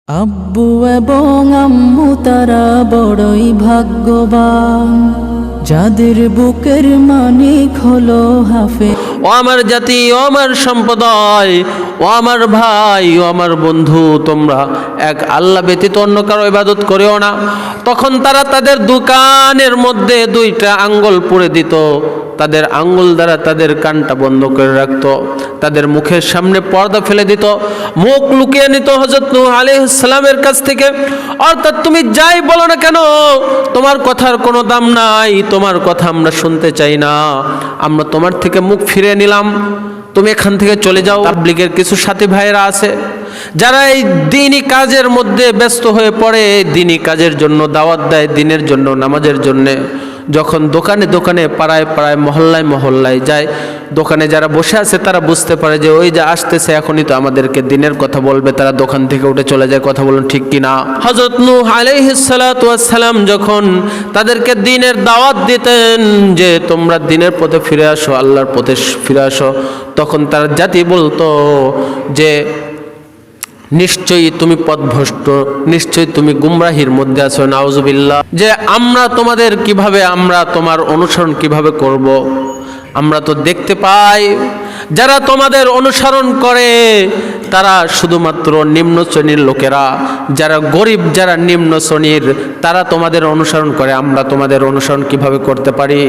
আব্বু এবং আম্মু তারা বড়ই ভাগ্যবান, যাদের বুকের মানিক হলো হাফেজ। ও আমার জাতি, ও আমার সম্প্রদায়, ও আমার ভাই, ও আমার বন্ধু, তোমরা এক আল্লাহ ব্যতীত অন্য কারো ইবাদত করিও না। তখন তারা তাদের দোকানের মধ্যে দুইটা আঙ্গুল পুড়ে দিত, তাদের আঙ্গুল দ্বারা তাদের কানটা বন্ধ করে রাখত, তাদের মুখের সামনে পর্দা ফেলে দিত, মুখ লুকিয়ে নিত হযরত নূহ আলাইহিস সালামের কাছ থেকে। অর্থাৎ তুমি যাই বলো না কেন, তোমার কথার কোনো দাম নাই, তোমার কথা আমরা শুনতে চাই না, আমরা তোমার থেকে মুখ ফিরে নিলাম, তুমি এখান থেকে চলে যাও। তাবলীগের কিছু সাথী ভাইয়েরা আছে যারা এই দ্বীনি কাজের মধ্যে ব্যস্ত হয়ে পড়ে, দ্বীনি কাজের জন্য দাওয়াত দেয়, দ্বীনের জন্য, নামাজের জন্যে। যখন দোকানে দোকানে, পাড়ায় পাড়ায়, মহল্লায় মহল্লায় যায়, দোকানে যারা বসে আছে তারা বুঝতে পারে যে ওই যে আসতেছে, এখনই তো আমাদেরকে দ্বীনের কথা বলবে, তারা দোকান থেকে উঠে চলে যায়। কথা বলুন ঠিক কিনা? হযরত নূহ আলাইহিস সালাতু ওয়াস সালাম যখন তাদেরকে দ্বীনের দাওয়াত দিতেন যে তোমরা দ্বীনের পথে ফিরে আসো, আল্লাহর পথে ফিরে আসো, তখন তার জাতি বলতো যে নিশ্চয়ই তুমি পথভ্রষ্ট, নিশ্চয়ই তুমি গুমরাহির মধ্যে আছো, নাউজুবিল্লাহ। যে আমরা তোমাদের কিভাবে, আমরা তোমার অনুসরণ কিভাবে করব? আমরা তো দেখতে পাই যারা তোমাদের অনুসরণ করে তারা শুধুমাত্র নিম্ন শ্রেণীর লোকেরা, যারা গরিব, যারা নিম্ন শ্রেণীর, তারা তোমাদের অনুসরণ করে। আমরা তোমাদের অনুসরণ কিভাবে করতে পারি?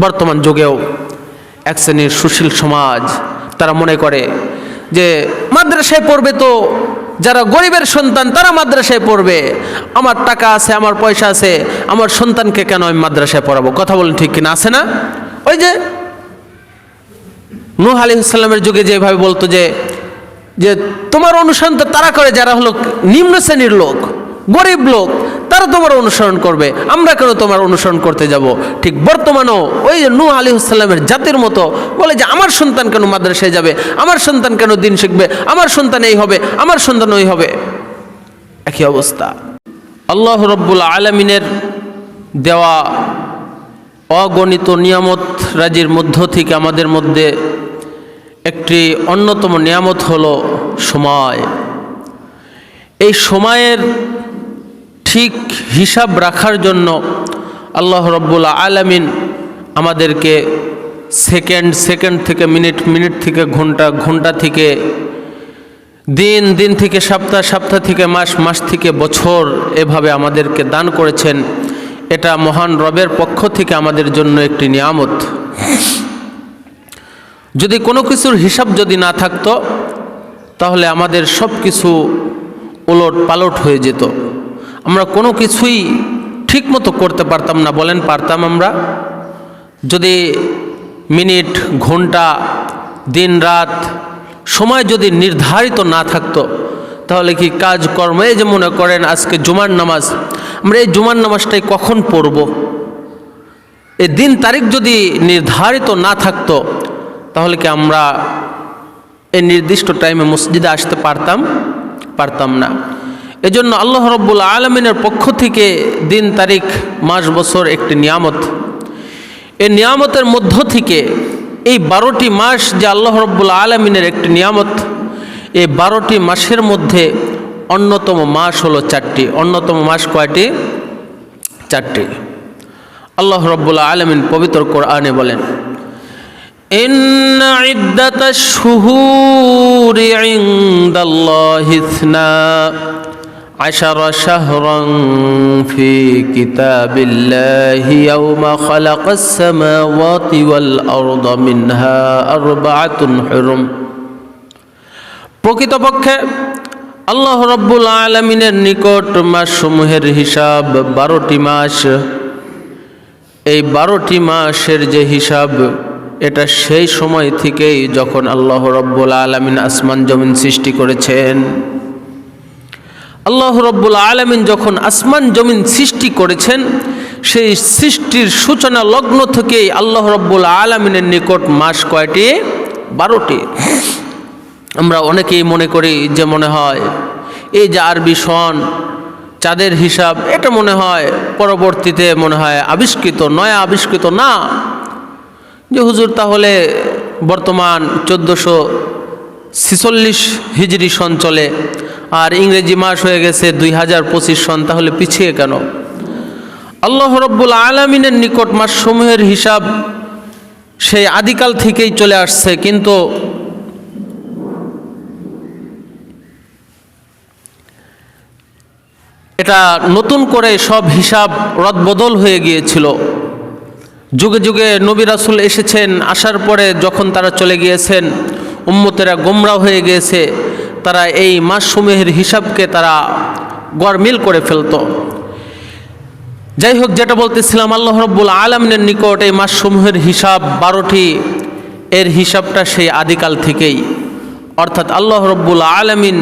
বর্তমান যুগেও এক শ্রেণীর সুশীল সমাজ তারা মনে করে যে মাদ্রাসায় পড়বে তো যারা গরিবের সন্তান তারা মাদ্রাসায় পড়বে, আমার টাকা আছে, আমার পয়সা আছে, আমার সন্তানকে কেন আমি মাদ্রাসায় পড়াবো? কথা বলেন ঠিক কিনা? আছে না? ওই যে নূহ আলাইহিস সালামের যুগে যেভাবে বলতো যে যে তোমার অনুসরণ তো তারা করে যারা হলো নিম্ন শ্রেণীর লোক, গরিব লোক, তারা তোমার অনুসরণ করবে, আমরা কেন তোমার অনুসরণ করতে যাব? ঠিক বর্তমানেও ওই যে নূহ আলাইহিস সালামের জাতির মতো বলে যে আমার সন্তান কেন মাদ্রাসায় যাবে, আমার সন্তান কেন দ্বীন শিখবে, আমার সন্তান এই হবে, আমার সন্তান ওই হবে। একই অবস্থা। আল্লাহ রাব্বুল আলামিনের দেওয়া অগণিত নিয়ামত রাজির মধ্য থেকে আমাদের মধ্যে একটি অন্যতম নিয়ামত হলো সময়। এই সময়ের ঠিক হিসাব রাখার জন্য আল্লাহ রাব্বুল আলামিন আমাদেরকে সেকেন্ড সেকেন্ড থেকে মিনিট, মিনিট থেকে ঘন্টা, ঘন্টা থেকে দিন, দিন থেকে সপ্তাহ, সপ্তাহ থেকে মাস, মাস থেকে বছর, এভাবে আমাদেরকে দান করেছেন। এটা মহান রবের পক্ষ থেকে আমাদের জন্য একটি নিয়ামত। যদি কোনো কিছুর হিসাব যদি না থাকতো তাহলে আমাদের সব কিছু উলট পালট হয়ে যেত, আমরা কোনো কিছুই ঠিক মতো করতে পারতাম না। বলেন, পারতাম আমরা? যদি মিনিট, ঘন্টা, দিন রাত সময় যদি নির্ধারিত না থাকতো তাহলে কি কাজকর্ম, এই যে মনে করেন আজকে জুমার নামাজ, আমরা এই জুমার নামাজটাই কখন পড়ব, এই দিন তারিখ যদি নির্ধারিত না থাকতো তাহলে কি আমরা এই নির্দিষ্ট টাইমে মসজিদে আসতে পারতাম না। এজন্য আল্লাহ রাব্বুল আলামিনের পক্ষ থেকে দিন তারিখ, মাস, বছর একটি নিয়ামত। এই নিয়ামতের মধ্য থেকে এই 12টি মাস যে আল্লাহ রাব্বুল আলামিনের একটি নিয়ামত, এই 12টি মাসের মধ্যে অন্যতম মাস হলো 4টি। অন্যতম মাস কয়টি? 4টি। আল্লাহ রাব্বুল আলামিন পবিত্র কোরআনে বলেন, ইন্না ইদ্দাতাশ শুহুরি ইনদাল্লাহি ইসনা আশারা শাহরান ফি কিতাবিল্লাহি ইয়াওমা খালাকাস সামাওয়াতি ওয়াল আরদা মিনহা আরবাআতুন হুরুম। প্রকৃতপক্ষে আল্লাহ রাব্বুল আলামিনের নিকট মাসসমূহের হিসাব 12টি মাস। এই 12টি মাসের যে হিসাব, এটা সেই সময় থেকেই যখন আল্লাহ রাব্বুল আলামিন আসমান জমিন সৃষ্টি করেছেন। আল্লাহ রাব্বুল আলামিন যখন আসমান জমিন সৃষ্টি করেছেন, সেই সৃষ্টির সূচনা লগ্ন থেকেই আল্লাহ রাব্বুল আলামিনের নিকট মাস কয়টি? 12টি। আমরা অনেকেই মনে করি যে মনে হয় এই যে আরবি সন, চাঁদের হিসাব, এটা মনে হয় পরবর্তীতে মনে হয় আবিষ্কৃত, নয়া আবিষ্কৃত না। যে হুজুর তাহলে বর্তমান 1446 হিজরি সন চলে, আর ইংরেজি মাস হয়ে গেছে 2025 সন, তাহলে পিছিয়ে কেন? আল্লাহ রব্বুল আলামিনের নিকট মাসসমূহের হিসাব সেই আদিকাল থেকেই চলে আসছে, কিন্তু এটা নতুন করে সব হিসাব রদবদল হয়ে গিয়েছিল। যুগে যুগে নবী রাসূল এসেছেন, আসার পরে যখন তারা চলে গিয়েছেন, উম্মতেরা গোমরাহ হয়ে গিয়েছে, তারা এই মাসসমূহের হিসাবকে তারা গরমিল করে ফেলতো। যাই হোক, যেটা বলতেছিলাম, আল্লাহ রব্বুল আলামিনের নিকট এই মাসসমূহের হিসাব 12টি, এর হিসাবটা সেই আদিকাল থেকেই, অর্থাৎ আল্লাহ রব্বুল আলামিন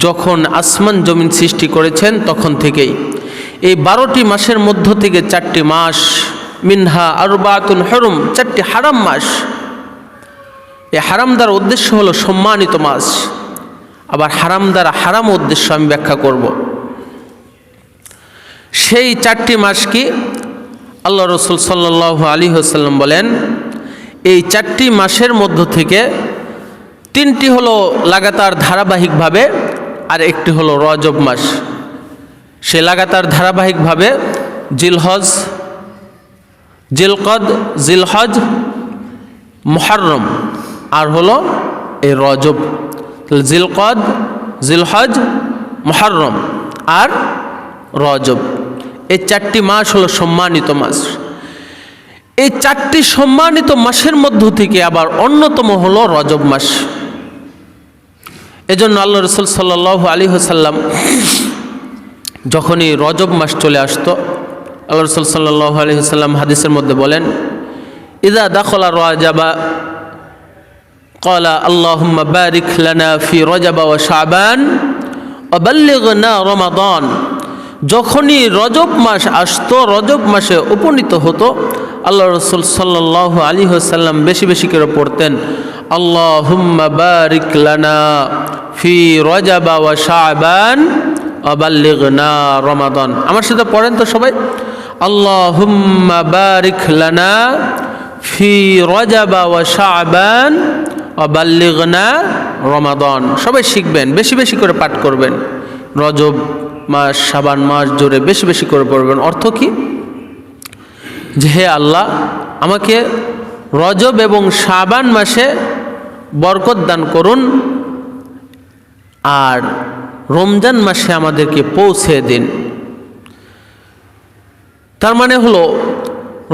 যখন আসমান জমিন সৃষ্টি করেছেন তখন থেকেই এই 12টি মাসের মধ্য থেকে 4টি মাস, মিনহা আরবাতুন হুরুম, 4টি হারাম মাস। এই হারাম দ্বারা উদ্দেশ্য হলো সম্মানিত মাস, আবার হারাম দ্বারা হারাম উদ্দেশ্য আমি ব্যাখ্যা করব। সেই 4টি মাস কি? আল্লাহ রসুল সাল্লাল্লাহু আলাইহি ওয়াসাল্লাম বলেন, এই 4টি মাসের মধ্য থেকে 3টি হলো লাগাতার ধারাবাহিকভাবে, আর একটি হলো রজব মাস। সে লাগাতার ধারাবাহিকভাবে জিলহজ, জিলকদ, জিলহজ, মুহররম, আর হলো এই রজব। জিলকদ, জিলহজ, মুহররম আর রজব, এই 4টি মাস হলো সম্মানিত মাস। এই 4টি সম্মানিত মাসের মধ্য থেকে আবার অন্যতম হলো রজব মাস। এজন্য আল্লাহ রসুল সাল্লাল্লাহু আলাইহি ওয়াসাল্লাম যখনই রজব মাস চলে আসতো, আল্লাহ রসুল সাল্লাল্লাহু আলাইহি ওয়াসাল্লাম হাদিসের মধ্যে বলেন, ইযা দাখালা রজবা ক্বালা আল্লাহুম্মা বারিক লানা ফি রজবা ওয়া শাবান ওয়া বাল্লিগনা রমাদান। যখনই রজব মাস আসতো, রজব মাসে উপনীত হতো, আল্লাহ রসুল সাল্লাল্লাহু আলাইহি ওয়াসাল্লাম বেশি বেশি করে পড়তেন, আল্লাহুম্মা বারিক লানা ফি রজবা ওয়া শাবান ওয়া বাল্লিগনা রমাদান। আমার সাথে পড়েন তো সবাই, আল্লাহুম্মা বারিক লানা ফি রজবা ওয়া শাবান ওয়া বাল্লিগনা রমাদান। সবাই শিখবেন, বেশি বেশি করে পাঠ করবেন। রজব মাস, শাবান মাস জুড়ে বেশি বেশি করে পড়বেন। অর্থ কি? যে হে আল্লাহ, আমাকে রজব এবং শাবান মাসে বরকত দান করুন, আর রমজান মাসে আমাদেরকে পৌঁছে দিন। তার মানে হলো,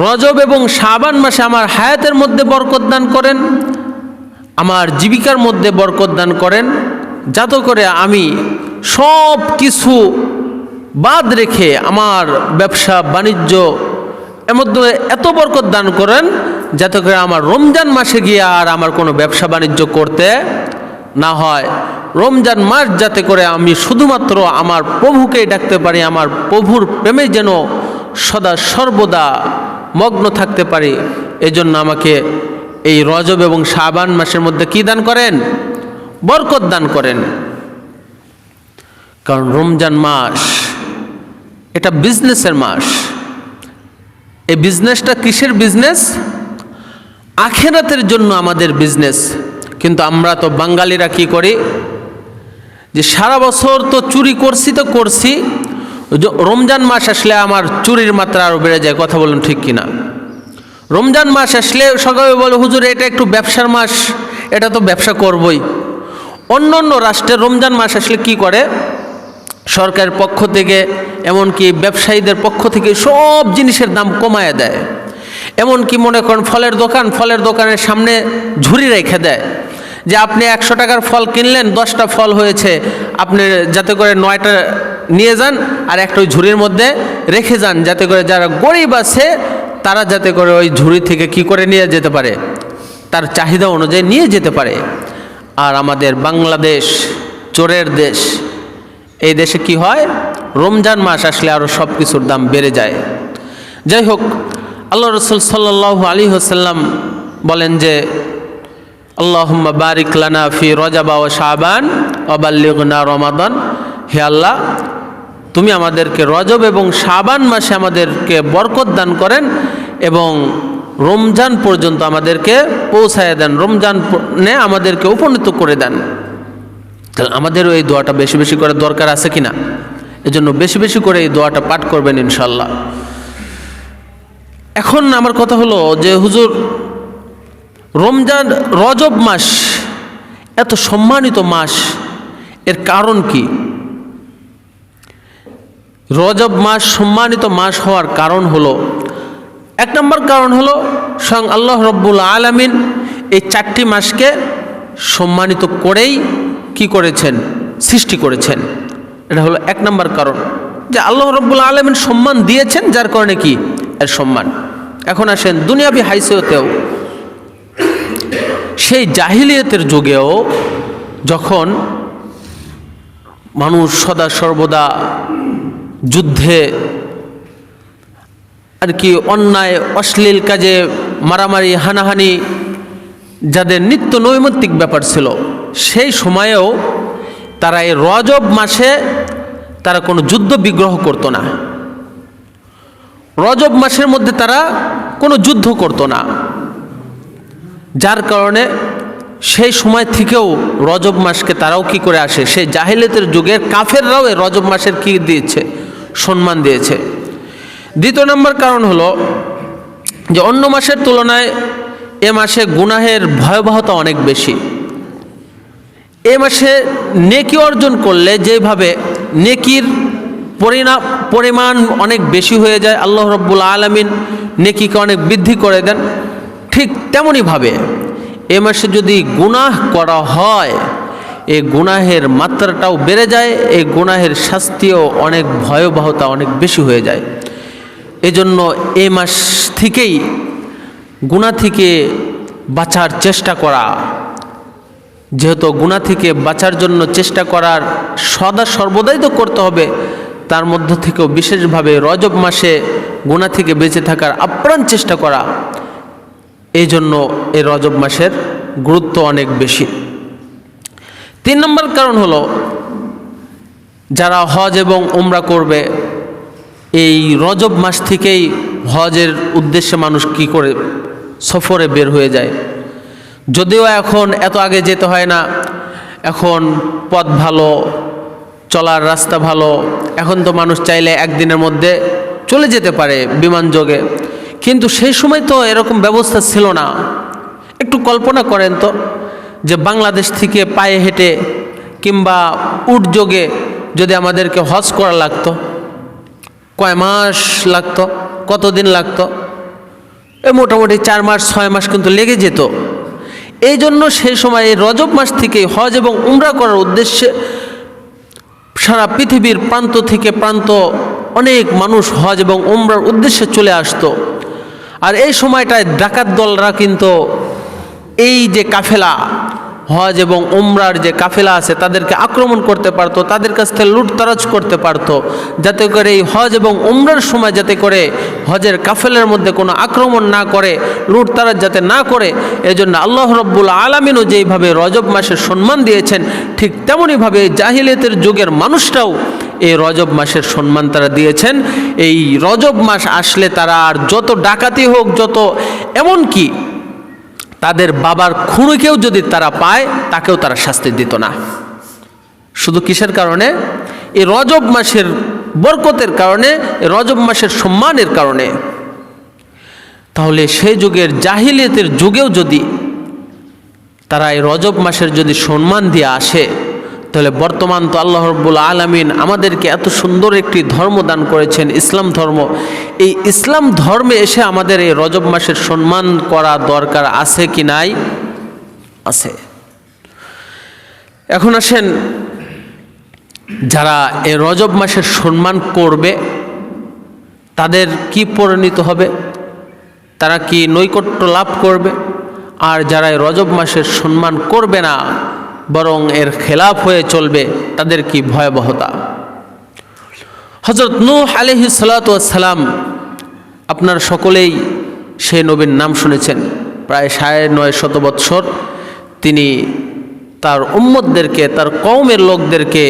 রজব এবং শাবান মাসে আমার হায়াতের মধ্যে বরকত দান করেন, আমার জীবিকার মধ্যে বরকত দান করেন, যাতে করে আমি সব কিছু বাদ রেখে আমার ব্যবসা বাণিজ্য এর মধ্যে এত বরকত দান করেন, যাতে করে আমার রমজান মাসে গিয়ে আর আমার কোনো ব্যবসা বাণিজ্য করতে না হয়। রমজান মাস যাতে করে আমি শুধুমাত্র আমার প্রভুকেই ডাকতে পারি, আমার প্রভুর প্রেমে যেন সদা সর্বদা মগ্ন থাকতে পারি, এজন্য আমাকে এই রজব এবং শাবান মাসের মধ্যে কি দান করেন? বরকত দান করেন। কারণ রমজান মাস এটা বিজনেসের মাস। এই বিজনেসটা কিসের বিজনেস? আখিরাতের জন্য আমাদের বিজনেস। কিন্তু আমরা তো বাঙালিরা কি করি, যে সারা বছর তো চুরি করছি তো করছি, রমজান মাস আসলে আমার চুরির মাত্রা আরও বেড়ে যায়। কথা বলুন ঠিক কিনা? রমজান মাস আসলে সবাই বলে, হুজুর এটা একটু ব্যবসার মাস, এটা তো ব্যবসা করবই। অন্য অন্য রাষ্ট্রের রমজান মাস আসলে কি করে, সরকারের পক্ষ থেকে এমনকি ব্যবসায়ীদের পক্ষ থেকে সব জিনিসের দাম কমায় দেয়। এমনকি মনে করেন ফলের দোকানের সামনে ঝুড়ি রেখে দেয়, যে আপনি 100 টাকার ফল কিনলেন, 10টা ফল হয়েছে, আপনি যাতে করে 9টা নিয়ে যান, আর একটা ওই ঝুড়ির মধ্যে রেখে যান, যাতে করে যারা গরিব আছে তারা যাতে করে ওই ঝুড়ি থেকে কি করে নিয়ে যেতে পারে, তার চাহিদা অনুযায়ী নিয়ে যেতে পারে। আর আমাদের বাংলাদেশ চোরের দেশ। এই দেশে কি হয়, রমজান মাস আসলে আরও সব কিছুর দাম বেড়ে যায়। যাই হোক, আল্লাহ রসুল সাল্লাল্লাহু আলাইহি ওয়াসাল্লাম বলেন যে, আল্লাহুম্মা বারিক লানা ফি রজবা ওয়া শাবান ওয়া বাল্লিগনা রমাদান। হে আল্লাহ, তুমি আমাদেরকে রজব এবং শাবান মাসে আমাদেরকে বরকত দান করেন এবং রমজান পর্যন্ত আমাদেরকে পৌঁছায় দেন, রমজানে আমাদেরকে উপনীত করে দেন। তাহলে আমাদেরও এই দোয়াটা বেশি বেশি করে দরকার আছে কিনা? এজন্য বেশি বেশি করে এই দোয়াটা পাঠ করবেন ইনশাল্লাহ। এখন আমার কথা হলো যে হুজুর, রমজান রজব মাস এত সম্মানিত মাস, এর কারণ কি? রজব মাস সম্মানিত মাস হওয়ার কারণ হলো, এক নম্বর কারণ হলো স্বয়ং আল্লাহ রব্বুল আলামিন এই 4টি মাসকে সম্মানিত করেই কি করেছেন? সৃষ্টি করেছেন। এটা হলো এক নম্বর কারণ, যে আল্লাহ রব্বুল আলামিন সম্মান দিয়েছেন, যার কারণে কি এর সম্মান। এখন আসেন দুনিয়াবি হাইসিয়তেও, সেই জাহিলিয়াতের যুগেও যখন মানুষ সদা সর্বদা যুদ্ধে আর কি অন্যায় অশ্লীল কাজে মারামারি হানাহানি যাদের নিত্য নৈমিত্তিক ব্যাপার ছিল, সেই সময়েও তারা এই রজব মাসে তারা কোনো যুদ্ধ বিগ্রহ করতো না। রজব মাসের মধ্যে তারা কোনো যুদ্ধ করতো না, যার কারণে সেই সময় থেকেও রজব মাসকে তারাও কি করে আসে, সেই জাহিলিয়াতের যুগের কাফেররাও এই রজব মাসের কি দিয়েছে? সম্মান দিয়েছে। দ্বিতীয় নম্বর কারণ হলো যে অন্য মাসের তুলনায় এ মাসে গুনাহের ভয়াবহতা অনেক বেশি। এ মাসে নেকি অর্জন করলে যেভাবে নেকির পরিমাণ অনেক বেশি হয়ে যায়, আল্লাহ রব্বুল আলামিন নেকিকে অনেক বৃদ্ধি করে দেন, ঠিক তেমনইভাবে এ মাসে যদি গুনাহ করা হয়, এই গুনাহের মাত্রাটাও বেড়ে যায়, এই গুনাহের শাস্তিও অনেক ভয়াবহতা অনেক বেশি হয়ে যায়। এজন্য এই মাস থেকেই গুনাহ থেকে বাঁচার চেষ্টা করা, যেহেতু গুনাহ থেকে বাঁচার জন্য চেষ্টা করার সদা সর্বদাই তো করতে হবে, তার মধ্য থেকেও বিশেষভাবে রজব মাসে গুনাহ থেকে বেঁচে থাকার আপ্রাণ চেষ্টা করা, এই জন্য এই রজব মাসের গুরুত্ব অনেক বেশি। 3 নম্বর কারণ হলো, যারা হজ এবং উমরা করবে, এই রজব মাস থেকেই হজের উদ্দেশ্যে মানুষ কি করে সফরে বের হয়ে যায়। যদিও এখন এত আগে যেতে হয় না, এখন পথ ভালো, চলার রাস্তা ভালো, এখন তো মানুষ চাইলে একদিনের মধ্যে চলে যেতে পারে বিমান যোগে, কিন্তু সেই সময় তো এরকম ব্যবস্থা ছিল না। একটু কল্পনা করেন তো, যে বাংলাদেশ থেকে পায়ে হেঁটে কিংবা উট যোগে যদি আমাদেরকে হজ করা লাগতো, কয় মাস লাগতো, কতদিন লাগতো? মোটামুটি 4 মাস 6 মাস কিন্তু লেগে যেত। এই জন্য সেই সময় এই রজব মাস থেকে হজ এবং উমরা করার উদ্দেশ্যে সারা পৃথিবীর প্রান্ত থেকে প্রান্ত অনেক মানুষ হজ এবং উমরার উদ্দেশ্যে চলে আসতো। আর এই সময়টায় ডাকাত দলরা কিন্তু এই যে কাফেলা, হজ এবং উমরার যে কাফেলা আছে, তাদেরকে আক্রমণ করতে পারতো, তাদের কাছ থেকে লুটতরাজ করতে পারতো, যাতে করে এই হজ এবং উমরার সময় যাতে করে হজের কাফেলার মধ্যে কোনো আক্রমণ না করে, লুটতরাজ যাতে না করে। এজন্য আল্লাহ রব্বুল আলামিনও যেইভাবে রজব মাসের সম্মান দিয়েছেন, ঠিক তেমনইভাবে জাহিলিয়াতের যুগের মানুষরাও এই রজব মাসের সম্মান তারা দিয়েছেন। এই রজব মাস আসলে তারা আর যত ডাকাতি হোক, যত এমনকি তাদের বাবার খুনিকেও যদি তারা পায়, তাকেও তারা শাস্তি দিত না। শুধু কিসের কারণে? এই রজব মাসের বরকতের কারণে, এই রজব মাসের সম্মানের কারণে। তাহলে সেই যুগের জাহিলিয়াতের যুগেও যদি তারা এই রজব মাসের যদি সম্মান দিয়ে আসে, তাহলে বর্তমান তো আল্লাহ রাব্বুল আলামিন আমাদেরকে এত সুন্দর একটি ধর্ম দান করেছেন, ইসলাম ধর্ম। এই ইসলাম ধর্মে এসে আমাদের এই রজব মাসের সম্মান করা দরকার আছে কি নাই? আছে। এখন আসেন, যারা এই রজব মাসের সম্মান করবে তাদের কি পরিণত হবে? তারা কি নৈকট্য লাভ করবে? আর যারা এই রজব মাসের সম্মান করবে না, বরং এর খেলাফ হয়ে চলবে, তাদের কি ভয়াবহতা। হযরত নূহ আলাইহিস সালাতু ওয়াস সালাম, আপনারা সকলেই সেই নবীর নাম শুনেছেন। প্রায় 950 বৎসর তিনি তার উম্মতদেরকে, তার কওমের লোকদেরকে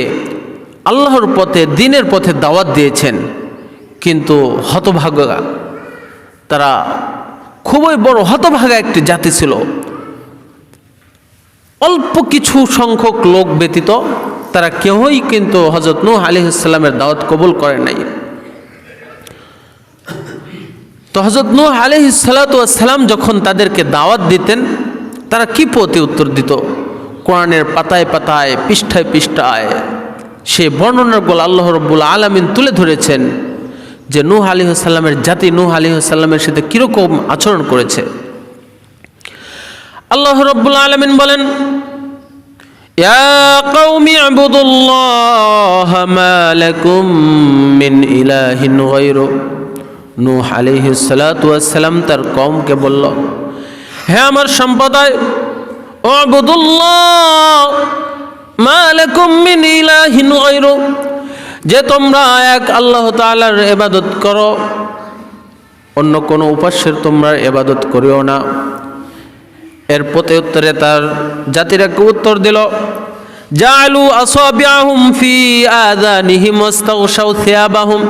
আল্লাহর পথে, দ্বীনের পথে দাওয়াত দিয়েছেন। কিন্তু হতভাগা, তারা খুবই বড় হতভাগা একটি জাতি ছিল। অল্প কিছু সংখ্যক লোক ব্যতীত তারা কেউই কিন্তু হযরত নূহ আলাইহিস সালামের দাওয়াত কবুল করে নাই। তো হযরত নূহ আলাইহিস সালাম যখন তাদেরকে দাওয়াত দিতেন তারা কি প্রতি উত্তর দিত? কোরআনের পাতায় পাতায় পৃষ্ঠায় পৃষ্ঠায় সেই বর্ণনাগুলো আল্লাহ রাব্বুল আলামিন তুলে ধরেছেন যে নূহ আলাইহিস সালামের জাতি নূহ আলাইহিস সালামের সাথে কিরকম আচরণ করেছে। আল্লাহ রাব্বুল আলামিন বলেন, ইয়া কওমি ইবুদুল্লাহা মা লাকুম মিন ইলাহিন গায়রু। নূহ আলাইহিস সালাম তার কওমকে বলল, হে আমার সম্প্রদায়, উবুদুল্লাহ মা লাকুম মিন ইলাহিন গায়রু, যে তোমরা এক আল্লাহ তাআলার ইবাদত করো, অন্য কোনো উপাস্যের তোমরা ইবাদত করিও না। এর প্রতি উত্তরে তার জাতিরা উত্তর দিল, জাআলু আসাবিআহুম ফি আযানিহিম ওয়াস্তাগশাউ থিয়াবাহুম।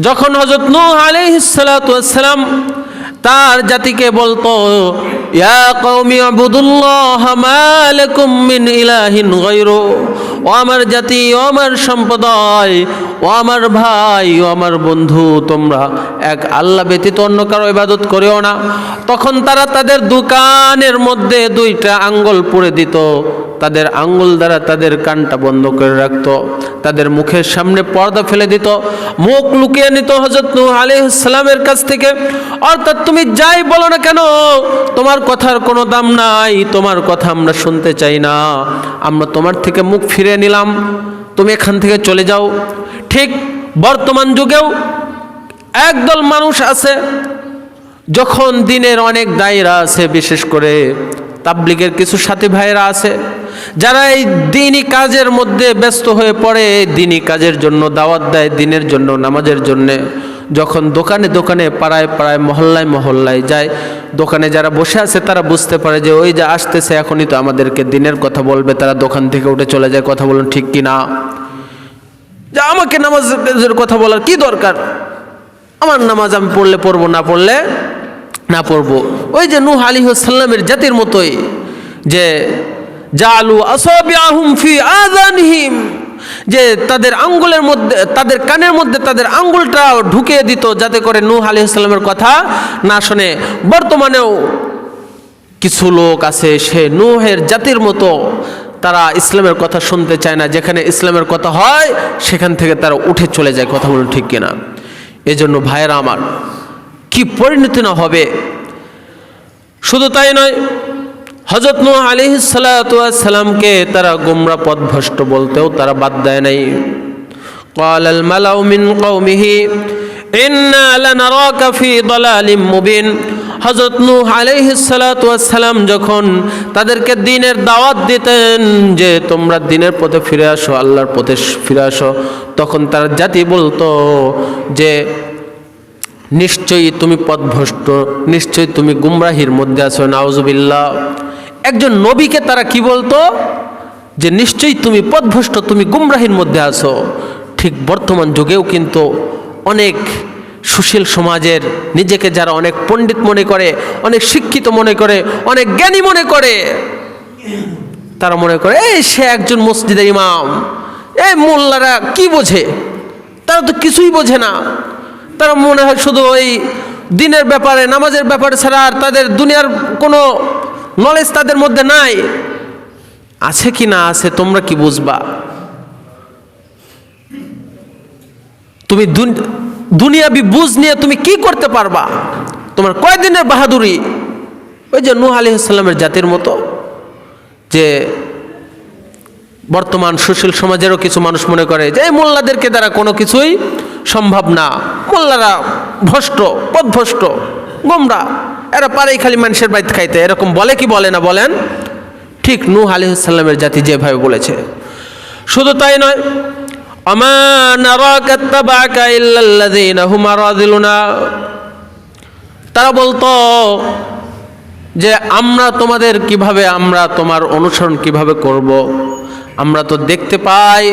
যখন হযরত নূহ আলাইহিস সালাম তার জাতিকে বলতো, ইয়া কওমি ইবুদুল্লাহা মা লাকুম মিন ইলাহিন গায়রু, ও আমার জাতি, ও আমার সম্প্রদায়, ও আমার ভাই, ও আমার বন্ধু, তোমরা এক আল্লাহ ব্যতীত অন্য কারো ইবাদত করিও না। তখন তারা তাদের দোকানের মধ্যে দুইটা আঙ্গুল পুড়ে দিত, তাদের আঙ্গুল দ্বারা তাদের কানটা বন্ধ করে রাখত, তাদের মুখের সামনে পর্দা ফেলে দিত, মুখ লুকিয়ে নিত হযরত নূহ আলাইহিস সালামের কাছ থেকে। অর্থাৎ তুমি যাই বলো না কেন, তোমার কথার কোনো দাম নাই, তোমার কথা আমরা শুনতে চাই না, আমরা তোমার থেকে মুখ ফিরিয়ে নিলাম, তুমি এখান থেকে চলে যাও। ঠিক বর্তমান যুগেও একদল মানুষ আছে, যখন দিনের অনেক দায়ীরা আছে, বিশেষ করে তাবলীগের কিছু সাথী ভাইরা আছে, যারা এই দিনই কাজের মধ্যে ব্যস্ত হয়ে পড়ে, দিনই কাজের জন্য দাওয়াত দেয়, দিনের জন্য, নামাজের জন্যে। যখন দোকানে দোকানে পাড়ায় পাড়ায় মহল্লায় মহল্লায় যায়, দোকানে যারা বসে আছে তারা বুঝতে পারে যে ওই যে আসতেছে, এখনই তো আমাদেরকে দিনের কথা বলবে, তারা দোকান থেকে উঠে চলে যায়। কথা বলুন ঠিক কি না? যে আমাকে নামাজের কথা বলার কি দরকার, আমার নামাজ আমি পড়লে পড়বো, না পড়লে না পড়বো। ওই যে নূহ আলাইহিস সালামের জাতির মতোই, যে জাআলু আসাবিআহুম ফি আযানিহিম, যে তাদের আঙ্গুলের মধ্যে, তাদের কানের মধ্যে তাদের আঙ্গুলটা ঢুকিয়ে দিত, যাতে করে নূহ আলাইহিস সালামের কথা না শোনে। বর্তমানেও কিছু লোক আছে, সে নূহের জাতির মতো, তারা ইসলামের কথা শুনতে চায় না, যেখানে ইসলামের কথা হয় সেখান থেকে তারা উঠে চলে যায়। কথা বলুন ঠিক কিনা? এজন্য ভাইয়েরা আমার, কি পরিণতি না হবে। শুধু তাই নয়, হযরত নূহ আলাইহিস সালামকে তারা গোমরা পথভ্রষ্ট বলতেও তারা বাদ দেয় নাই। ক্বালাল মালাউ মিন কওমিহি ইন্না লানারাকা ফি দালালিম মুবিন। হযরত নূহ আলাইহিস সালাম যখন তাদেরকে দ্বীনের দাওয়াত দিতেন, যে তোমরা দ্বীনের পথে ফিরে আসো, আল্লাহর পথে ফিরে আসো, তখন তার জাতি বলতো যে নিশ্চয়ই তুমি পথভ্রষ্ট, নিশ্চয়ই তুমি গুমরাহির মধ্যে আছো। নাউজুবিল্লাহ। একজন নবীকে তারা কি বলতো? যে নিশ্চয়ই তুমি পথভ্রষ্ট, তুমি গুমরাহির মধ্যে আছো। ঠিক বর্তমান যুগেও কিন্তু অনেক সুশীল সমাজের নিজেকে যারা অনেক পণ্ডিত মনে করে, অনেক শিক্ষিত মনে করে, অনেক জ্ঞানী মনে করে, তারা মনে করে এই সে একজন মসজিদের ইমাম, এই মোল্লারা কি বোঝে, তারা তো কিছুই বোঝে না। তারা মনে হয় শুধু ওই দিনের ব্যাপারে, নামাজের ব্যাপারে ছাড়া আর তাদের দুনিয়ার কোনো নলেজ তাদের মধ্যে নাই। আছে কি না আছে তোমরা কি বুঝবা? তুমি দুনিয়াবি বুঝ নিয়ে তুমি কি করতে পারবা? তোমার কয়দিনের বাহাদুরি? ওই যে নূহ আলাইহিস সালামের জাতির মতো, যে বর্তমান সুশীল সমাজেরও কিছু মানুষ মনে করে যে এই মোল্লাদেরকে দ্বারা কোনো কিছুই সম্ভব না, মোল্লারা ভ্রষ্ট, পথভ্রষ্ট, গোমরা, এরা পারেই খালি মানুষের বাইত খাইতে। এরকম বলে কি বলে না বলেন? ঠিক নূহ আলাইহিস সালামের জাতি যেভাবে বলেছে। শুধু তাই নয়, আমা নারাকা ইত্তাবা'কা ইল্লাল্লাযীনা হুম আরাযিলুনা। তারা বলতো যে আমরা তোমাদের কিভাবে, আমরা তোমার অনুসরণ কিভাবে করব? আমরা তো দেখতে পাই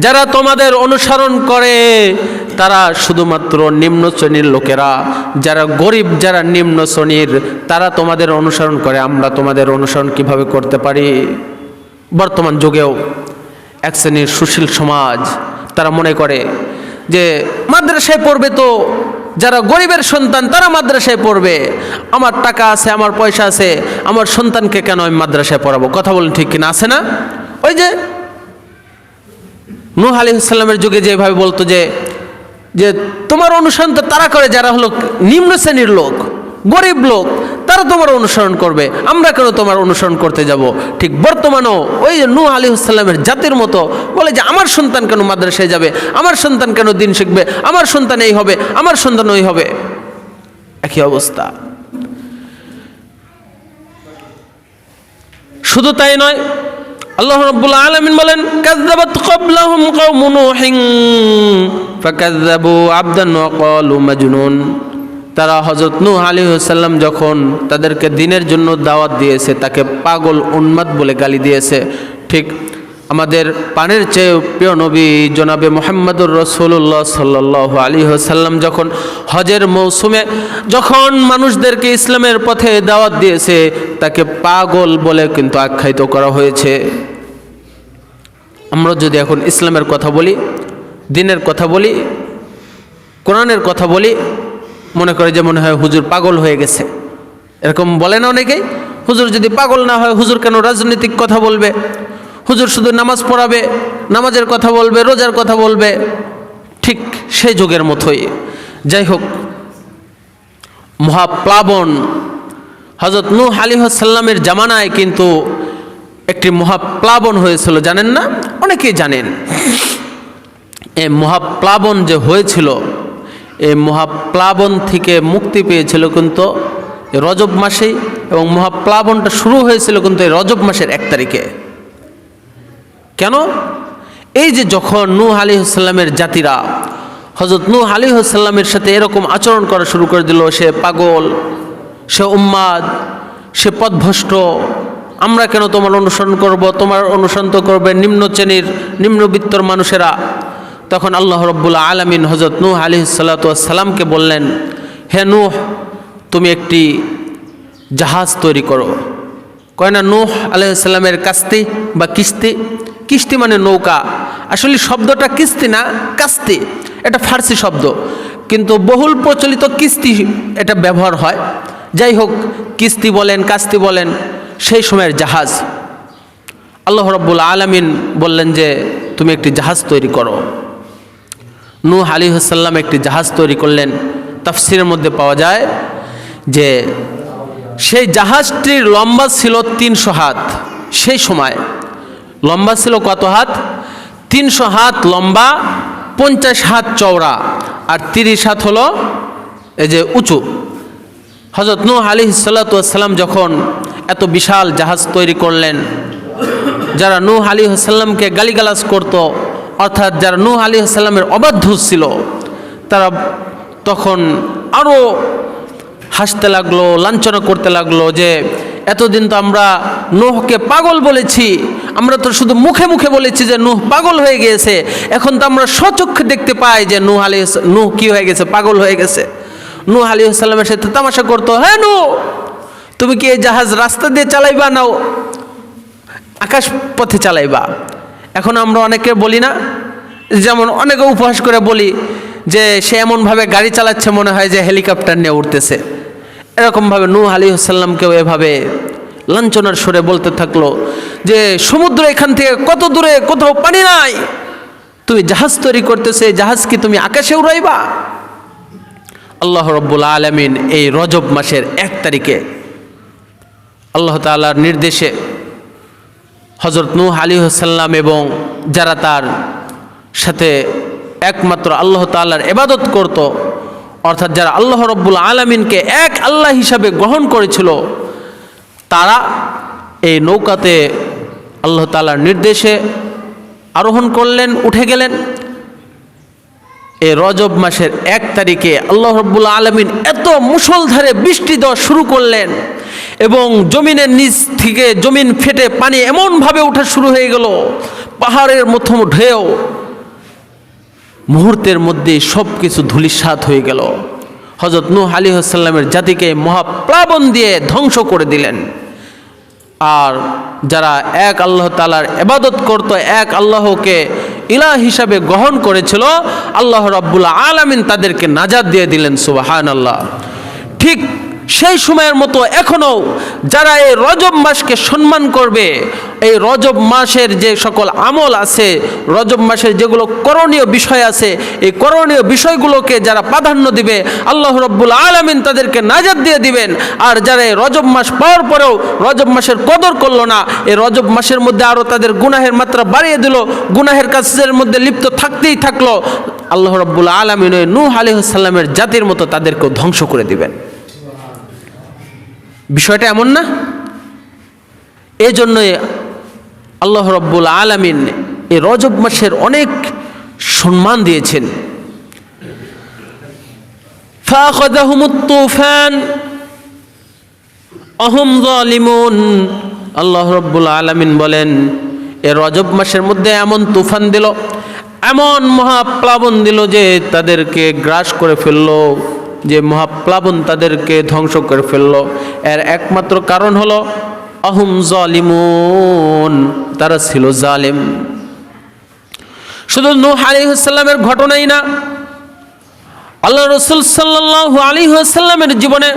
যারা তোমাদের অনুসরণ করে তারা শুধুমাত্র নিম্ন শ্রেণীর লোকেরা, যারা গরিব, যারা নিম্ন শ্রেণীর, তারা তোমাদের অনুসরণ করে। আমরা তোমাদের অনুসরণ কিভাবে করতে পারি? বর্তমান যুগেও এক শ্রেণীর সুশীল সমাজ তারা মনে করে যে মাদ্রাসায় পড়বে তো যারা গরিবের সন্তান তারা মাদ্রাসায় পড়বে, আমার টাকা আছে, আমার পয়সা আছে, আমার সন্তানকে কেন আমি মাদ্রাসায় পড়াবো? কথা বলেন ঠিক কিনা? আছে না? ওই যে নূহ আলাইহিস সালামের যুগে যেভাবে বলতো যে তোমার অনুসরণ তো তারা করে যারা হলো নিম্ন শ্রেণীর লোক, গরিব লোক, তারা তোমার অনুসরণ করবে, আমরা কেন তোমার অনুসরণ করতে যাব? ঠিক বর্তমানেও ওই যে নূহ আলাইহিস সালামের জাতির মতো বলে যে আমার সন্তান কেন মাদ্রাসায় যাবে, আমার সন্তান কেন দিন শিখবে, আমার সন্তান এই হবে, আমার সন্তান ওই হবে। একই অবস্থা। শুধু তাই নয়, আল্লাহ রাব্বুল আলামিন বলেন কাযযাবাত ক্বাবলাহুম কওমু নূহিন ফাকাযযাবু আবদান ওয়া ক্বালু মাজনুন। তারা হযরত নূহ আলাইহিস সালাম যখন তাদেরকে দিনের জন্য দাওয়াত দিয়েছে, তাকে পাগল, উন্মাদ বলে গালি দিয়েছে। ঠিক আমাদের পানের চেয়ে প্রিয় নবী জনাবে মুহাম্মদুর রাসূলুল্লাহ সাল্লাল্লাহু আলাইহি ওয়াসাল্লাম যখন হজের মৌসুমে যখন মানুষদেরকে ইসলামের পথে দাওয়াত দিয়েছে, তাকে পাগল বলে কিন্তু আখ্যায়িত করা হয়েছে। আমরা যদি এখন ইসলামের কথা বলি, দ্বীনের কথা বলি, কোরআনের কথা বলি, মনে করে যে মনে হয় হুজুর পাগল হয়ে গেছে, এরকম বলে না অনেকেই। হুজুর যদি পাগল না হয়, হুজুর কেন রাজনৈতিক কথা বলবে? হুজুর শুধু নামাজ পড়াবে, নামাজের কথা বলবে, রোজার কথা বলবে। ঠিক সেই যুগের মতোই। যাই হোক, মহাপ্লাবন হযরত নূহ আলাইহিস সালামের জামানায় কিন্তু একটি মহাপ্লাবন হয়েছিল, জানেন না? অনেকেই জানেন। এই মহাপ্লাবন যে হয়েছিল, এই মহাপ্লাবন থেকে মুক্তি পেয়েছিল কিন্তু রজব মাসেই, এবং মহাপ্লাবনটা শুরু হয়েছিল কিন্তু এই রজব মাসের 1 তারিখে। কেন? এই যে যখন নূহ আলাইহিস সালামের জাতিরা হযরত নূহ আলাইহিস সালামের সাথে এরকম আচরণ করা শুরু করে দিল, সে পাগল, সে উম্মাদ, সে পথভ্রষ্ট, আমরা কেন তোমার অনুসরণ করব? তোমার অনুসরণ তো করবে নিম্ন শ্রেণীর, নিম্নবিত্তর মানুষেরা। তখন আল্লাহ রাব্বুল আলামিন হযরত নূহ আলাইহিস সালাতু ওয়াস সালামকে বললেন, হে নূহ, তুমি একটি জাহাজ তৈরি করো। কয় না নূহ আলাইহিস সালামের কাস্তি বা কিস্তি, কিস্তি মানে নৌকা। আসলে শব্দটা কিস্তি না, কাস্তি, এটা ফার্সি শব্দ, কিন্তু বহুল প্রচলিত কিস্তি এটা ব্যবহার হয়। যাই হোক, কিস্তি বলেন, কাস্তি বলেন, সেই সময়ের জাহাজ। আল্লাহ রাব্বুল আলামিন বললেন যে তুমি একটি জাহাজ তৈরি করো। নূহ আলাইহিস সালাম একটি জাহাজ তৈরি করলেন। তাফসীরের মধ্যে পাওয়া যায় যে সেই জাহাজটির লম্বা ছিল 300 হাত। সেই সময় লম্বা ছিল কত হাত? 300 হাত লম্বা, 50 হাত চওড়া, আর 30 হাত হলো এই যে উঁচু। হযরত নূহ আলাইহিস সালাতু ওয়াস সালাম যখন এত বিশাল জাহাজ তৈরি করলেন, যারা নূহ আলাইহিস সালামকে গালিগালাজ করত, অর্থাৎ যারা নূহ আলাইহিস সালামের অবাধ্য ছিল, তারা তখন আরও হাসতে লাগলো, লাঞ্ছনা করতে লাগলো যে এতদিন তো আমরা নূহকে পাগল বলেছি, আমরা তো শুধু মুখে মুখে বলেছি যে নূহ পাগল হয়ে গিয়েছে, এখন তো আমরা স্বচক্ষে দেখতে পাই যে নূহ কি হয়ে গেছে, পাগল হয়ে গেছে। নূহ আলাইহিস সালামের সাথে তামাশা করতো, হ্যাঁ নূহ, তুমি কি এই জাহাজ রাস্তা দিয়ে চালাইবা না আকাশ পথে চালাইবা? এখন আমরা অনেকে বলি না, যেমন অনেকে উপহাস করে বলি যে সে এমনভাবে গাড়ি চালাচ্ছে মনে হয় যে হেলিকপ্টার নিয়ে উঠতেছে। এরকমভাবে নূহ আলাইহিস সালামকেও এভাবে লাঞ্ছনার সুরে বলতে থাকলো যে সমুদ্র এখান থেকে কত দূরে, কোথাও পানি নাই, তুমি জাহাজ তৈরি করতেছে, জাহাজ কি তুমি আকাশে উড়াইবা? আল্লাহ রাব্বুল আলামিন এই রজব মাসের 1 তারিখে আল্লাহ তাআলার নির্দেশে হযরত নূহ আলাইহিস সালাম এবং যারা তার সাথে একমাত্র আল্লাহ তাআলার ইবাদত করত, অর্থাৎ যারা আল্লাহ রাব্বুল আলামিনকে এক আল্লাহ হিসাবে গ্রহণ করেছিল, তারা এই নৌকাতে আল্লাহ তাআলার নির্দেশে আরোহণ করলেন, উঠে গেলেন। এই রজব মাসের 1 তারিখে আল্লাহ রাব্বুল আলামিন এত মুষলধারে বৃষ্টি দেওয়া শুরু করলেন এবং জমিনের নিচ থেকে জমিন ফেটে পানি এমনভাবে ওঠা শুরু হয়ে গেল, পাহাড়ের মতো ঢেউ, মুহূর্তের মধ্যে সব কিছু ধূলিসাৎ হয়ে গেল। হযরত নূহ আলাইহিস সালামের জাতিকে মহাপ্লাবন দিয়ে ধ্বংস করে দিলেন। আর যারা এক আল্লাহ তাআলার ইবাদত করত, এক আল্লাহকে ইলাহ হিসাবে গ্রহণ করেছিল, আল্লাহ রাব্বুল আলামিন তাদেরকে নাজাত দিয়ে দিলেন। সুবহানাল্লাহ। ঠিক সেই সময়ের মতো এখনও যারা এই রজব মাসকে সম্মান করবে, এই রজব মাসের যে সকল আমল আছে, রজব মাসের যেগুলো করণীয় বিষয় আছে, এই করণীয় বিষয়গুলোকে যারা প্রাধান্য দিবে, আল্লাহ রাব্বুল আলামিন তাদেরকে নাজাত দিয়ে দিবেন। আর যারা এই রজব মাস পাওয়ার পরেও রজব মাসের কদর করলো না, এই রজব মাসের মধ্যে আরও তাদের গুনাহের মাত্রা বাড়িয়ে দিল, গুনাহের কাজের মধ্যে লিপ্ত থাকতেই থাকলো, আল্লাহ রাব্বুল আলামিন ওই নূহ আলাইহিস সালামের জাতির মতো তাদেরকেও ধ্বংস করে দিবেন। বিষয়টা এমন না? এই জন্যই আল্লাহ রাব্বুল আলামিন এই রজব মাসের অনেক সম্মান দিয়েছেন। ফাআখাযাহুমুত তুফান আহুম যালিমুন। আল্লাহ রাব্বুল আলামিন বলেন, এই রজব মাসের মধ্যে এমন তুফান দিল, এমন মহাপ্লাবন দিল যে তাদেরকে গ্রাস করে ফেললো, যে মহাপ্লাবন তাদেরকে ধ্বংস করে ফেললো। এর একমাত্র কারণ হলো আহুম জালিমুন, তারা ছিল জালিম। শুধু নূহ আলাইহিস সালামের ঘটনাই না, আল্লাহ রাসূল সাল্লাল্লাহু আলাইহি ওয়াসাল্লামের জীবনে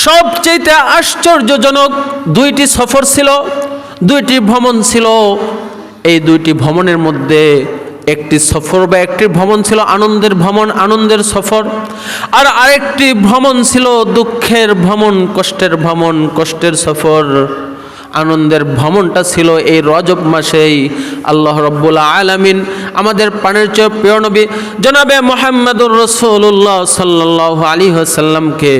সবচেয়ে আশ্চর্যজনক দুইটি সফর ছিল, দুইটি ভ্রমণ ছিল। এই দুইটি ভ্রমণের মধ্যে একটি সফর বা একটি ভ্রমণ ছিল আনন্দের ভ্রমণ, আনন্দের সফর, আর আরেকটি ভ্রমণ ছিল দুঃখের ভ্রমণ, কষ্টের ভ্রমণ, কষ্টের সফর। আনন্দের ভ্রমণটা ছিল এই রজব মাসেই আল্লাহ রাব্বুল আলামিন আমাদের প্রাণের চেয়ে প্রিয় নবী জনাবে মুহাম্মদুর রাসূলুল্লাহ সাল্লাল্লাহু আলাইহি ওয়াসাল্লামকে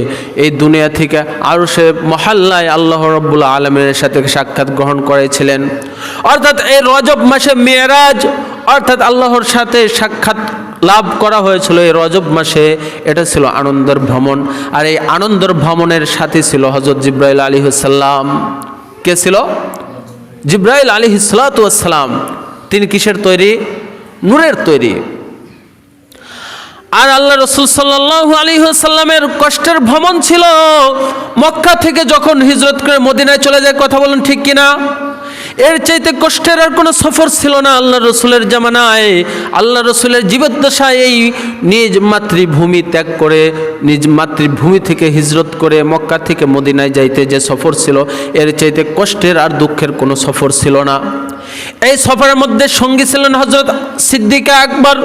এই দুনিয়া থেকে আরশে মহল্লায় আল্লাহ রাব্বুল আলামিনের সাথে সাক্ষাৎ গ্রহণ করেছিলেন। অর্থাৎ এই রজব মাসে মেরাজ, অর্থাৎ আল্লাহর সাথে সাক্ষাৎ লাভ করা হয়েছিল এই রজব মাসে। এটা ছিল আনন্দের ভ্রমণ। আর এই আনন্দের ভ্রমণের সাথে ছিল হযরত জিবরাইল আলাইহিস সালাম। কে ছিল? জিবরাইল আলাইহিস সালাতু ওয়াস সালাম। তিনি কিসের তৈরি? নূরের তৈরি। আর আল্লাহ রাসূল সাল্লাল্লাহু আলাইহি ওয়াসাল্লামের কষ্টের ভ্রমণ ছিল মক্কা থেকে যখন হিজরত করে মদিনায় চলে যায়। কথা বলেন ঠিক কিনা? এর চাইতে কষ্টের আর কোনো সফর ছিল না আল্লাহ রসুলের জামানায়। আল্লাহ রসুলের জীবদ্দশায় এই নিজ মাতৃভূমি ত্যাগ করে, নিজ মাতৃভূমি থেকে হিজরত করে মক্কা থেকে মদিনায় যাইতে যে সফর ছিল, এর চাইতে কষ্টের আর দুঃখের কোনো সফর ছিল না। এই সফরের মধ্যে সঙ্গী ছিলেন হযরত সিদ্দিক আকবর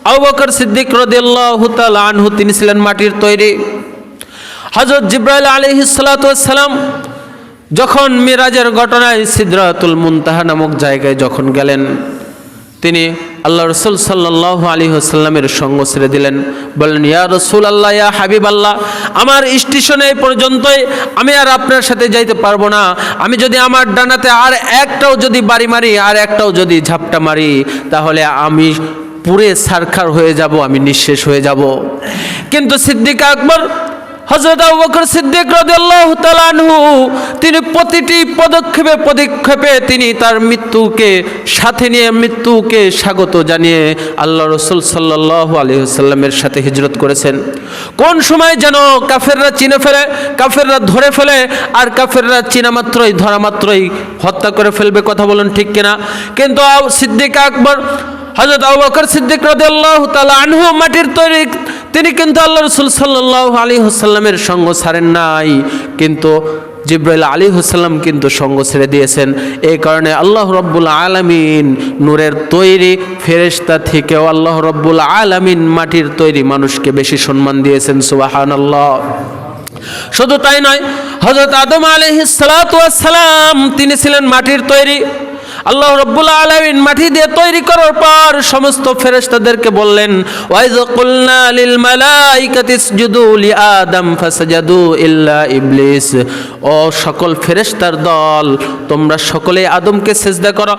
আবু বকর সিদ্দিক রাদিয়াল্লাহু তাআলা আনহু। তিনি ছিলেন মাটির তৈরি। হযরত জিবরাইল আলাইহিস সালাতু ওয়াস সালাম যখন মিরাজের ঘটনায় সিদরাতুল মুনতাহা নামক জায়গায় যখন গেলেন, তিনি আল্লাহ রসুল সাল্লাল্লাহু আলাইহি ওয়াসাল্লামের সঙ্গ ছেড়ে দিলেন। বললেন, ইয়া রাসূলুল্লাহ, ইয়া হাবিবাল্লাহ, আমার স্টেশনে এই পর্যন্তই, আমি আর আপনার সাথে যাইতে পারবো না। আমি যদি আমার ডানাতে আর একটাও যদি বাড়ি মারি, আর একটাও যদি ঝাপটা মারি, তাহলে আমি পুরে সারখার হয়ে যাব, আমি নিঃশেষ হয়ে যাব। কিন্তু সিদ্দিক আকবর হযরত আবু বকর সিদ্দিক রাদিয়াল্লাহু তাআলা আনহু, তিনি প্রতিটি পদক্ষেপে তিনি তার মৃত্যুকে সাথে নিয়ে, মৃত্যুকে স্বাগত জানিয়ে আল্লাহ রাসূল সাল্লাল্লাহু আলাইহি ওয়াসাল্লামের সাথে হিজরত করেছেন। কোন সময় যেন কাফেররা চিনে ফেলে, কাফেররা ধরে ফেলে, আর কাফেররা চিনা মাত্রই, ধরা মাত্রই হত্যা করে ফেলবে। কথা বলেন ঠিক কিনা? কিন্তু সিদ্দিক আকবর হযরত আবু বকর সিদ্দিক রাদিয়াল্লাহু তাআলা আনহু মাটির তৈরি, তিনি কিন্তু আল্লাহ রাসূল সাল্লাল্লাহু আলাইহি ওয়াসাল্লামের সঙ্গ ছাড়েন নাই, কিন্তু জিবরাইল আলাইহিস সালাম কিন্তু সঙ্গ ছেড়ে দিয়েছেন। এই কারণে আল্লাহ রাব্বুল আলামিন নূরের তৈরি ফেরেশতা থেকেও আল্লাহ রাব্বুল আলামিন মাটির তৈরি মানুষকে বেশি সম্মান দিয়েছেন। সুবহানাল্লাহ। শুধু তাই নয়, হযরত আদম আলাইহিস সালাতু ওয়াস সালাম তিনি ছিলেন মাটির তৈরি। আল্লাহ রাব্বুল আলামিন মাটি দিয়ে তৈরি করার পর সমস্ত ফেরেশতাদেরকে বললেন, ওয়াইজ কুলনা লিল মালাইকাতি ইসজুদু লিআদম ফাসাজাদু ইল্লা ইবলিস। ও সকল ফেরেশতার দল, তোমরা সকলে আদমকে সিজদা করো।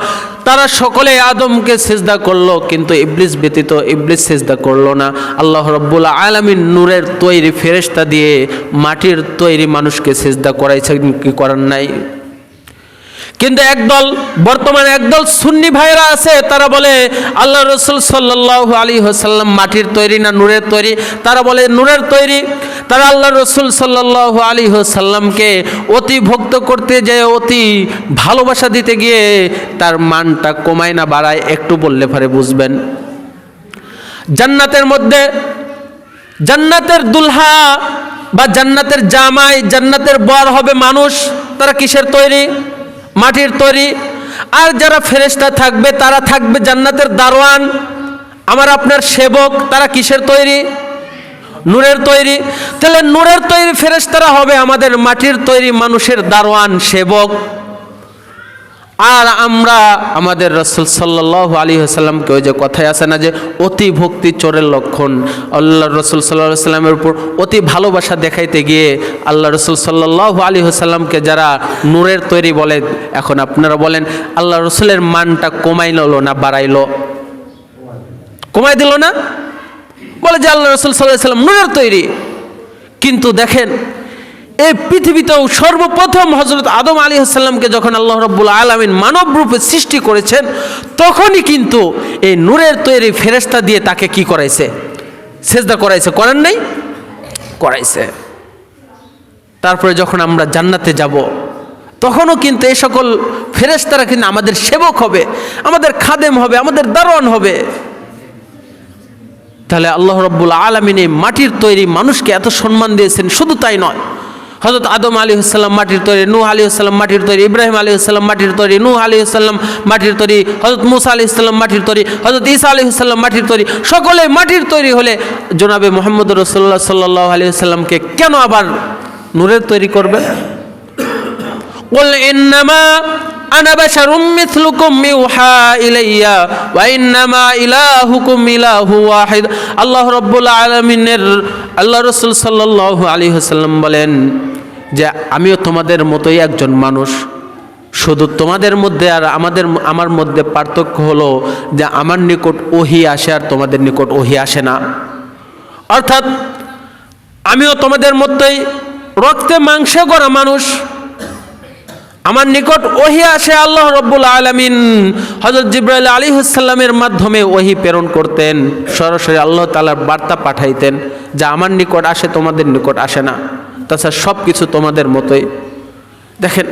তারা সকলে আদমকে সিজদা করলো, কিন্তু ইবলিস ব্যতীত ইবলিস সিজদা করলো না। আল্লাহ রাব্বুল আলামিন নূরের তৈরি ফেরেশতা দিয়ে মাটির তৈরি মানুষকে সিজদা করাইছেন কি করার নাই? কিন্তু বর্তমানে একদল সুন্নি ভাইরা আছে, তারা বলে আল্লাহ রসুল সাল্লাল্লাহু আলাইহি ওয়াসাল্লাম মাটির তৈরি না নূরের তৈরি। তারা বলে নূরের তৈরি। তারা আল্লাহ রসুল সাল্লাল্লাহু আলাইহি ওয়াসাল্লামকে অতি ভক্ত করতে যেয়ে, অতি ভালোবাসা দিতে গিয়ে তার মানটা কমায় না বাড়ায়, একটু বললে পরে বুঝবেন। জান্নাতের মধ্যে জান্নাতের দুলহা বা জান্নাতের জামাই, জান্নাতের বর হবে মানুষ। তারা কিসের তৈরি? মাটির তৈরি। আর যারা ফেরেশতা থাকবে তারা থাকবে জান্নাতের দারোয়ান, আমার আপনার সেবক। তারা কিসের তৈরি? নূরের তৈরি। তাহলে নূরের তৈরি ফেরেশতারা হবে আমাদের মাটির তৈরি মানুষের দারোয়ান, সেবক। আর আমরা আমাদের রাসূল সাল্লাল্লাহু আলাইহি ওয়াসাল্লামকে, ওই যে কথায় আছে না যে অতি ভক্তি চোরের লক্ষণ, আল্লাহ রাসূল সাল্লাল্লাহু আলাইহি ওয়াসাল্লামের উপর অতি ভালোবাসা দেখাইতে গিয়ে আল্লাহ রাসূল সাল্লাল্লাহু আলাইহি ওয়াসাল্লামকে যারা নূরের তৈরি বলে, এখন আপনারা বলেন আল্লাহ রাসূলের মানটা কমাইলো না বাড়াইলো? কমাই দিল না? বলে যে আল্লাহ রাসূল সাল্লাল্লাহু আলাইহি ওয়াসাল্লাম নূরের তৈরি। কিন্তু দেখেন, এই পৃথিবীতেও সর্বপ্রথম হযরত আদম আলাইহিস সালামকে যখন আল্লাহ রাব্বুল আলামিন মানব রূপে সৃষ্টি করেছেন, তখনই কিন্তু এই নূরের তৈরি ফেরেশতা দিয়ে তাকে কি করাইছে? সিজদা করাইছে। করেন নাই? করাইছে। তারপরে যখন আমরা জান্নাতে যাব, তখনও কিন্তু এই সকল ফেরেশতারা কিন্তু আমাদের সেবক হবে, আমাদের খাদেম হবে, আমাদের দারোয়ান হবে। তাহলে আল্লাহ রাব্বুল আলামিন এই মাটির তৈরি মানুষকে এত সম্মান দিয়েছেন। শুধু তাই নয়, হযরত আদম আলাইহিস সালাম মাটির তৈরি, নূহ আলাইহিস সালাম মাটির তৈরি, ইব্রাহিম আলাইহিস সালাম মাটির তৈরি, নূহ আলাইহিস সালাম মাটির তৈরি, হযরত মূসা আলাইহিস সালাম মাটির তৈরি, হযরত ঈসা আলাইহিস সালাম মাটির তৈরি। সকলে মাটির তৈরি হলে জনাবে মুহাম্মদুর রাসূলুল্লাহ সাল্লাল্লাহু আলাইহি ওয়াসাল্লামকে কেন আবার নূরের তৈরি করবেন? কুল ইন্নামা আনা বাশারুম মিথলুকুম ইউহা ইলাইয়া ওয়া ইন্নামা ইলাহুকুম ইলাহু ওয়াহিদ। আল্লাহ রাব্বুল আলামিনের আল্লাহ রাসূল সাল্লাল্লাহু আলাইহি ওয়াসাল্লাম বলেন যে আমিও তোমাদের মতোই একজন মানুষ, শুধু তোমাদের মধ্যে আর আমার মধ্যে পার্থক্য হলো যে আমার নিকট ওহী আসে আর তোমাদের নিকট ওহী আসে না। অর্থাৎ আমিও তোমাদের মতোই রক্তে মাংসে গড়া মানুষ, আমার নিকট ওহী আসে। আল্লাহ রাব্বুল আলামিন হযরত জিবরাইল আলাইহিস সালামের মাধ্যমে ওহী প্রেরণ করতেন, সরাসরি আল্লাহ তাআলার বার্তা পাঠাইতেন যা আমার নিকট আসে তোমাদের নিকট আসে না। তাছাড়া সব কিছু তোমাদের মতোই। দেখেন,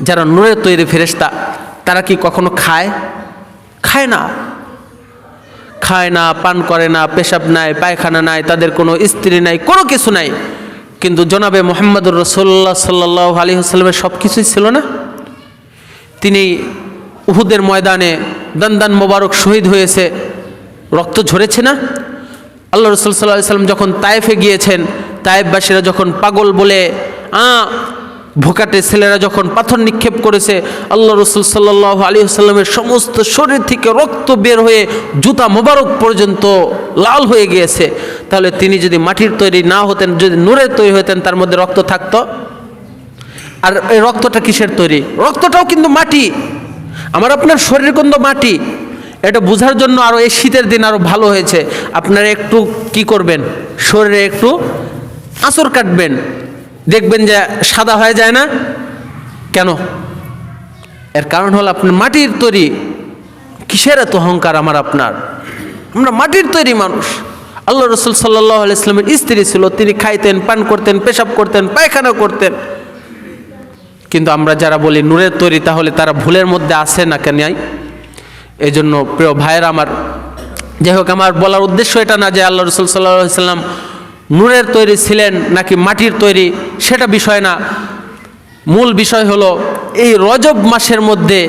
যারা নূরের তৈরি ফেরেশতা তারা কি কখনো খায়? খায় না। খায় না, পান করে না, পেশাব নাই, পায়খানা নাই, তাদের কোনো স্ত্রী নাই, কোনো কিছু নাই। কিন্তু জনাবে মুহাম্মদুর রাসূলুল্লাহ সাল্লাল্লাহু আলাইহি ওয়াসাল্লামের সব কিছুই ছিল না। তিনি উহুদের ময়দানে দান মোবারক শহীদ হয়েছে, রক্ত ঝরেছে না? আল্লাহ রাসূল সাল্লাল্লাহু আলাইহি ওয়াসাল্লাম যখন তায়েফে গিয়েছেন, তায়েফবাসীরা যখন পাগল বলে ভোকাটে ছেলেরা যখন পাথর নিক্ষেপ করেছে, আল্লাহ রাসূল সাল্লাল্লাহু আলাইহি ওয়াসাল্লামের সমস্ত শরীর থেকে রক্ত বের হয়ে জুতা মোবারক পর্যন্ত লাল হয়ে গিয়েছে। তাহলে তিনি যদি মাটির তৈরি না হতেন, যদি নূরের তৈরি হতেন, তার মধ্যে রক্ত থাকতো? আর এই রক্তটা কিসের তৈরি? রক্তটাও কিন্তু মাটি। আমার আপনার শরীর কিন্তু মাটি। এটা বোঝার জন্য আরও এই শীতের দিন আরও ভালো হয়েছে, আপনারা একটু কি করবেন, শরীরে একটু আঁচড় কাটবেন, দেখবেন যে সাদা হয়ে যায় না। কেন? এর কারণ হলো আপনার মাটির তৈরি। কিসের এত অহংকার আমার আপনার? আমরা মাটির তৈরি মানুষ। আল্লাহ রাসূল সাল্লাল্লাহু আলাইহি ওয়াসাল্লামের স্ত্রী ছিল, তিনি খাইতেন, পান করতেন, পেশাব করতেন, পায়খানা করতেন। কিন্তু আমরা যারা বলি নূরের তৈরি, তাহলে তারা ভুলের মধ্যে আছে না কেন? এই জন্য প্রিয় ভাইয়েরা আমার, যাই হোক, আমার বলার উদ্দেশ্য এটা না যে আল্লাহ রাসূল সাল্লাল্লাহু আলাইহি ওয়াসাল্লাম নূরের তৈরি ছিলেন নাকি মাটির তৈরি, সেটা বিষয় না। মূল বিষয় হলো এই রজব মাসের মধ্যে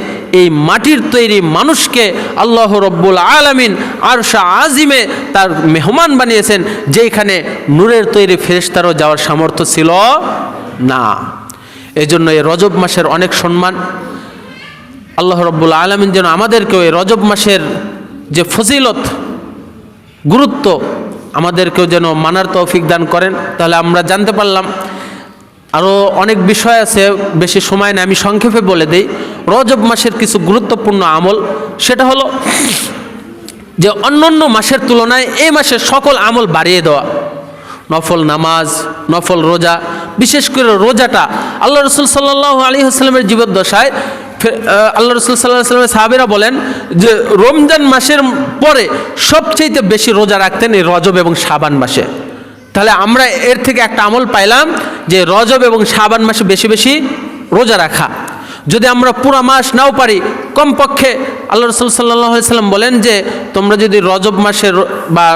এই মাটির তৈরি মানুষকে আল্লাহ রাব্বুল আলামিন আরশে আজিমে তার মেহমান বানিয়েছেন, যেখানে নূরের তৈরি ফেরেশতারও যাওয়ার সামর্থ্য ছিল না। এই জন্য এই রজব মাসের অনেক সম্মান। আল্লাহ রাব্বুল আলামিন যেন আমাদেরকেও এই রজব মাসের যে ফজিলত, গুরুত্ব, আমাদেরকেও যেন মানার তৌফিক দান করেন। তাহলে আমরা জানতে পারলাম। আরও অনেক বিষয় আছে, বেশি সময় না, আমি সংক্ষেপে বলে দিই। রজব মাসের কিছু গুরুত্বপূর্ণ আমল, সেটা হলো যে অন্যান্য মাসের তুলনায় এই মাসের সকল আমল বাড়িয়ে দেওয়া। নফল নামাজ, নফল রোজা, বিশেষ করে রোজাটা আল্লাহ রাসূল সাল্লাল্লাহু আলাইহি ওয়াসাল্লামের জীবদ্দশায় আল্লাহ রাসূল সাল্লাল্লাহু আলাইহি ওয়াসাল্লামের সাহাবীরা বলেন যে রমজান মাসের পরে সবচেয়ে বেশি রোজা রাখতেন এই রজব এবং শাবান মাসে। তাহলে আমরা এর থেকে একটা আমল পাইলাম যে রজব এবং শাবান মাসে বেশি বেশি রোজা রাখা। যদি আমরা পুরো মাস নাও পারি, কমপক্ষে আল্লাহ রাসূল সাল্লাল্লাহু আলাইহি ওয়াসাল্লাম বলেন যে তোমরা যদি রজব মাসে বা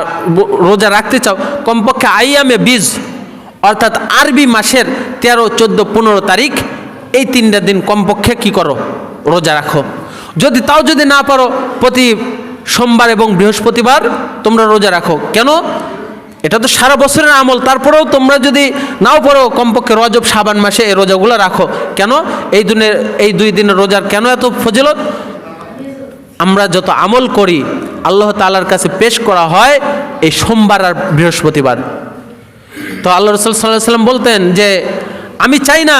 রোজা রাখতে চাও, কমপক্ষে আইয়ামে বীজ অর্থাৎ আরবি মাসের 13, 14, 15 তারিখ এই 3টা দিন কমপক্ষে কি করো, রোজা রাখো। যদি না পারো, প্রতি সোমবার এবং বৃহস্পতিবার তোমরা রোজা রাখো। কেন? এটা তো সারা বছরের আমল, তারপরেও তোমরা যদি নাও পারো কমপক্ষে রজব শাবান মাসে এই রোজাগুলো রাখো। কেন? এই 2 দিনের রোজার কেন এত ফজিলত? আমরা যত আমল করি আল্লাহ তাআলার কাছে পেশ করা হয় এই সোমবার আর বৃহস্পতিবার। তো আল্লাহ রাসূল সাল্লাল্লাহু আলাইহি ওয়াসাল্লাম বলতেন যে আমি চাই না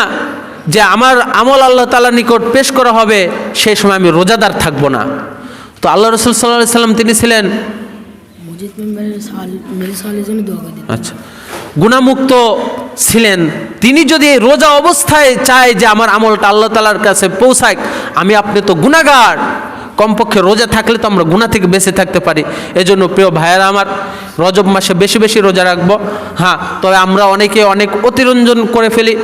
যে আমার আমল আল্লাহ তাআলার নিকট পেশ করা হবে সেই সময় আমি রোজাদার থাকবো না। তো আল্লাহ রাসূল সাল্লাল্লাহু আলাইহি ওয়াসাল্লাম তিনি ছিলেন আচ্ছা গুনাহমুক্ত ছিলেন। তিনি যদি এই রোজা অবস্থায় চায় যে আমার আমলটা আল্লাহ তাআলার কাছে পৌঁছায়, আপনি তো গুনাহগার, কমপক্ষে রোজা থাকলে তো আমরা গুনাহ থেকে বেঁচে থাকতে পারি। এজন্য প্রিয় ভাইয়েরা আমার, রজব মাসে বেশি বেশি রোজা রাখবো। হ্যাঁ, তবে আমরা অনেকে অনেক অতিরঞ্জন করে ফেলি।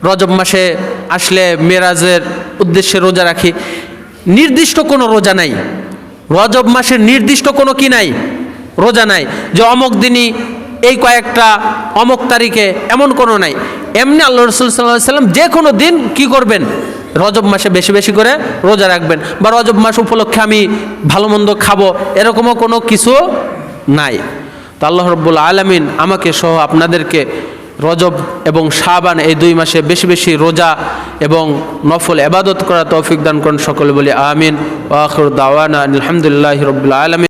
রজব মাসে আসলে মেরাজের উদ্দেশ্যে রোজা রাখি। নির্দিষ্ট কোনো রোজা নাই, রজব মাসের নির্দিষ্ট কোনো কি নাই, রোজা নাই যে অমুক দিনই এই কয়েকটা অমুক তারিখে, এমন কোনো নাই। এমনি আল্লাহ রাসূল সাল্লাল্লাহু আলাইহি ওয়াসাল্লাম যে কোনো দিন কি করবেন, রজব মাসে বেশি বেশি করে রোজা রাখবেন, বা রজব মাস উপলক্ষে আমি ভালো মন্দ খাবো, এরকমও কোনো কিছু নাই। তো আল্লাহ রাব্বুল আলামিন আমাকে সহ আপনাদেরকে রজব এবং শাবান এই 2 মাসে বেশি বেশি রোজা এবং নফল ইবাদত করা তৌফিক দান করুন। সকলে বলি আমিন। ওয়া আখিরু দাওয়ানা আলহামদুলিল্লাহি রাব্বিল আলামিন।